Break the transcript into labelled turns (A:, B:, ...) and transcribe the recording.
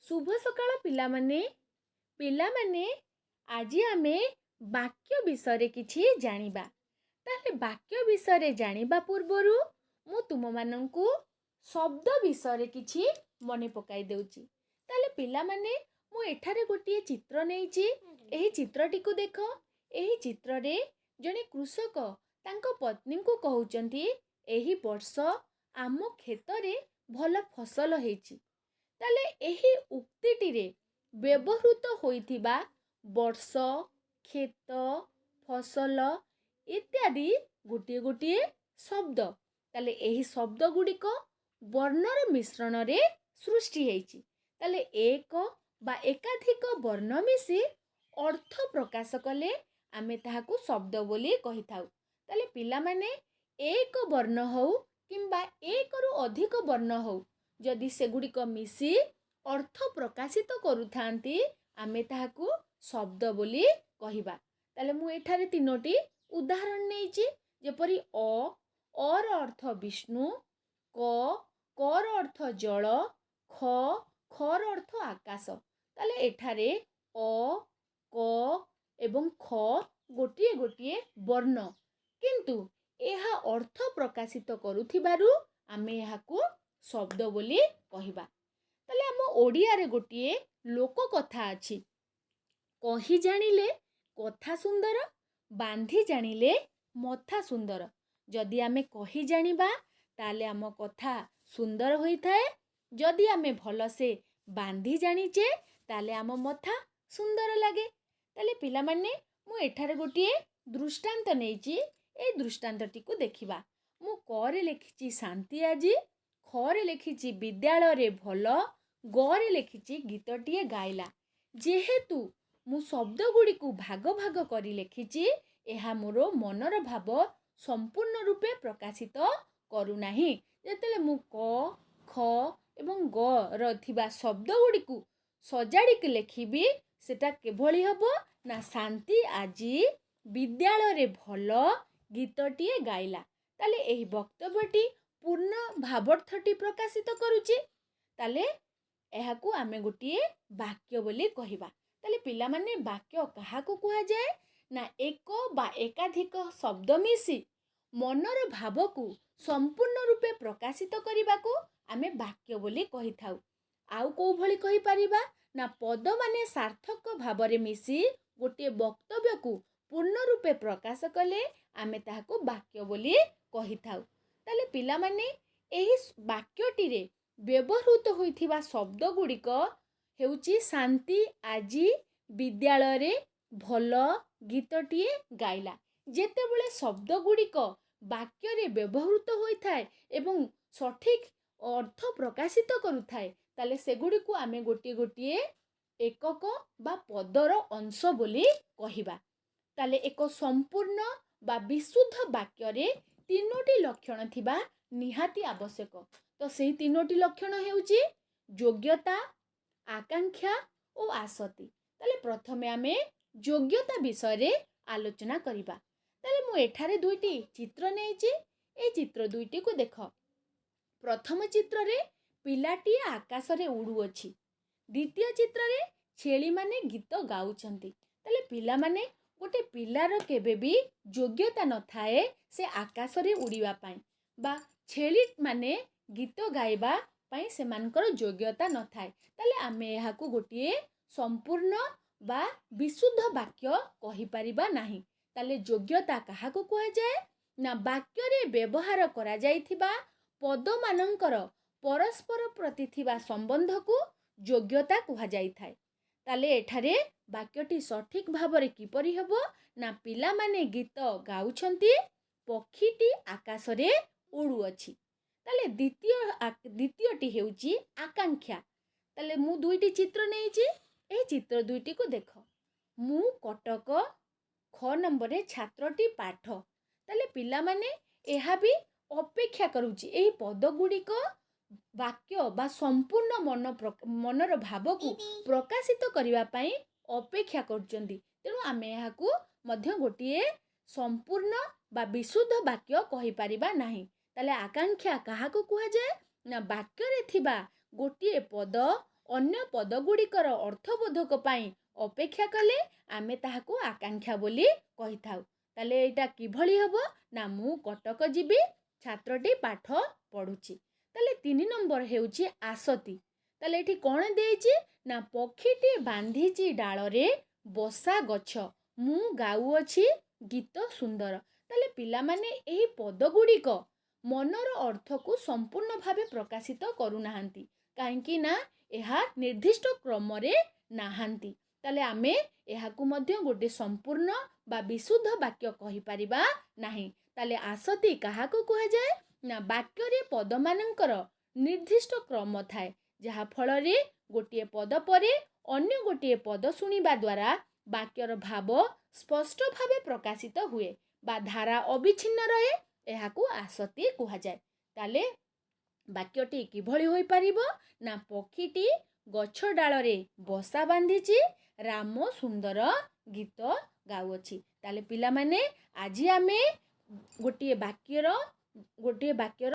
A: शुभ सकाळ पिलामाने पिलामाने आजी आमे वाक्य विषय किछि जानिबा। ताले वाक्य विषय जानिबा पूर्वरु मु तुम मानंकु शब्द विषय किछि मने पकाई देउची। ताले पिलामाने मु एठारे गोटिए चित्र नेइची। एही चित्रटी को देखो। एही चित्र रे जने कृषक तांको पत्नी को कहउचंती एही वर्ष आम खेतरे भल फसल हेची। ताले एही उक्तिटी रे व्यवहृत होइथिबा वर्ष खेत फसल इत्यादि गोटिए गोटिए शब्द। ताले एही शब्द गुड़िक वर्णर मिश्रण रे सृष्टि हेची। ताले एक बा एकाधिक वर्ण मिसी अर्थ प्रकाश कले आमे ताहाकू शब्द बोली कहि थाउ। ताले पिला माने एक वर्ण हो किंबा एक रु अधिक वर्ण हो जदि सेगुड़िक मिसी अर्थ प्रकाशित करुथांती आमे ताहाकू शब्द बोली कहिबा। ताले मु एठारे तीनोटी उदाहरण नेइची। जेपरि और अर्थ विष्णु, कर अर्थ जल, खर अर्थ आकाश। ताले एठारे क एवं ख गोटिए गोटिए वर्ण किंतु एहा अर्थ प्रकाशित करुथिबारु आमे एहाकू शब्द बोली कहिबा। ताले आम ओडिया रे गोटिए लोक कथा अछि, कहि जानिले कथा सुंदर, बांधी जानिले मथा सुंदर। जदि आमे कहि जानिबा ताले आम कथा सुंदर होई थाए। जदि आमे भल से बांधी जानिचे ताले आम मथा सुंदर लागे। ताले पिला माने मु एठारे गोटिए दृष्टांत नेइची। ए दृष्टांतटी को देखिबा। मु करे लेखिची शांति आजी, खरे लेखिची विद्यालय रे भल, गरे लेखिची गीतटिए गाइला। जेहेतु मु शब्द गुड़ी को भाग भाग करी लेखिची एहा मोरो मनर भाव संपूर्ण रूपे प्रकाशित करू नाही। जेतेले मु क ख एवं ग र थिबा शब्द गुड़ी को सजाड़ी के लेखिबी सेटा केभली हबो ना शांति आजी विद्यालय रे भल गीतटिए गाइला। ताले एही वक्तव्यटी पूर्ण भावार्थटी प्रकाशित करूची। ताले एहाकू आमे गोटिए वाक्य बोली कहिबा। ताले पिला माने वाक्य काहाकू कुहा जाए ना एक बा एकाधिक शब्द मिसी मनर भाव को संपूर्ण रूपे प्रकाशित करिबा को आमे वाक्य बोली कहि थाउ। आउ को भली कहि परिबा ना पद माने सार्थक भावरे मिसी गोटिए वक्तव्य को पूर्ण रूपे प्रकाश कले आमे ताहाकू वाक्य बोली कहि थाउ। ताले पिला माने एही वाक्यटी रे व्यवहृत होइथिबा शब्द गुड़िक हेउची शांति आजी विद्यालय रे भल गीतटिए गाइला। जेतेबेले शब्द गुड़िक वाक्य रे व्यवहृत होइथाए एवं सठिक अर्थ प्रकाशित करुथाए ताले सेगुड़ी को आमे गोटिए गोटिए एकक बा पदर अंश बोली कहिबा। ताले एक संपूर्ण बा विशुद्ध वाक्य रे तीनोटी लक्षण थिबा निहाती आवश्यक। तो सेही तीनोटी लक्षण हेउची योग्यता, आकांक्षा और आसक्ति। ताले प्रथमे आमे योग्यता विषय रे आलोचना करिबा। ताले मु एठारे दुईटी चित्र नेइची। ए चित्र दुईटी को देख। प्रथम चित्र रे पिलाटी आकाश रे उड़ू अछि। द्वितीय चित्र रे छेली माने गीत गाउछंती। ताले पिला माने गोटे पिलार केबे भी योग्यता न थाए से आकाश रे उड़ीबा पई बा छेली माने गीत गाइबा पई सेमानकर योग्यता न थाए। ताले आमे एहाकू गोटिए संपूर्ण बा विशुद्ध वाक्य कहि परिबा नाही। ताले योग्यता काहाकू कुहा जाए ना वाक्य रे व्यवहार करा जाइथिबा पद मानंकर परस्पर प्रति थिबा संबंध को योग्यता कुहा जाई थाए। ताले एठारे वाक्यटी सठिक भावरे किपरि हबो ना पिला माने गीत गाउछंती, पक्षीटी आकाश रे उड़ू अछि। ताले द्वितीयटी हेउची आकांक्षा। ताले मु दुईटी चित्र नेइची। ए चित्र दुईटी को देख। मु कटक ख नंबर रे छात्रटी पाठ। ताले पिला माने एहा भी अपेक्षा करूची एही पद गुड़िक वाक्य बा संपूर्ण मनर भाव को प्रकाशित करिबा पई अपेक्षा करचंदी। तेणु आमे एहाकू मध्य गोटिए संपूर्ण बा विशुद्ध वाक्य कहि परिबा नाही। ताले आकांक्षा काहाकू कुहा जाए ना वाक्य रे थिबा गोटिए पद ଅନ୍ୟ ପଦଗୁଡ଼ିକର ଅର୍ଥବୋଧକ ପାଇଁ ଅପେକ୍ଷା କଲେ ଆମେ ତାହାକୁ ଆକାଂକ୍ଷା ବୋଲି କହିଥାଉ। ତାହେଲେ ଏଇଟା କିଭଳି ହେବ ନା ମୁଁ କଟକ ଯିବି, ଛାତ୍ରଟି ପାଠ ପଢ଼ୁଛି। ତାହେଲେ 3 ନମ୍ବର ହେଉଛି ଆସତି। ତାହେଲେ ଏଠି କ'ଣ ଦେଇଛି ନା ପକ୍ଷୀଟି ବାନ୍ଧିଛି ଡାଳରେ ବସା ଗଛ, ମୁଁ ଗାଉଅଛି ଗୀତ ସୁନ୍ଦର। ତାହେଲେ ପିଲାମାନେ ଏହି ପଦଗୁଡ଼ିକ ମନର ଅର୍ଥକୁ ସମ୍ପୂର୍ଣ୍ଣ ଭାବେ ପ୍ରକାଶିତ କରୁନାହାନ୍ତି, କାହିଁକି ନା ଏହା ନିର୍ଦ୍ଦିଷ୍ଟ କ୍ରମରେ ନାହାନ୍ତି। ତାହେଲେ ଆମେ ଏହାକୁ ମଧ୍ୟ ଗୋଟିଏ ସମ୍ପୂର୍ଣ୍ଣ ବା ବିଶୁଦ୍ଧ ବାକ୍ୟ କହିପାରିବା ନାହିଁ। ତାହେଲେ ଆସତି କାହାକୁ କୁହାଯାଏ ନା ବାକ୍ୟରେ ପଦମାନଙ୍କର ନିର୍ଦ୍ଦିଷ୍ଟ କ୍ରମ ଥାଏ, ଯାହାଫଳରେ ଗୋଟିଏ ପଦ ପରେ ଅନ୍ୟ ଗୋଟିଏ ପଦ ଶୁଣିବା ଦ୍ୱାରା ବାକ୍ୟର ଭାବ ସ୍ପଷ୍ଟ ଭାବେ ପ୍ରକାଶିତ ହୁଏ ବା ଧାରା ଅବିଚ୍ଛିନ୍ନ ରହେ, ଏହାକୁ ଆସତି କୁହାଯାଏ। ତାହେଲେ ବାକ୍ୟଟି କିଭଳି ହୋଇପାରିବ ନା ପକ୍ଷୀଟି ଗଛ ଡାଳରେ ବସା ବାନ୍ଧିଛି, ରାମ ସୁନ୍ଦର ଗୀତ ଗାଉଅଛି। ତାହେଲେ ପିଲାମାନେ ଆଜି ଆମେ ଗୋଟିଏ ବାକ୍ୟର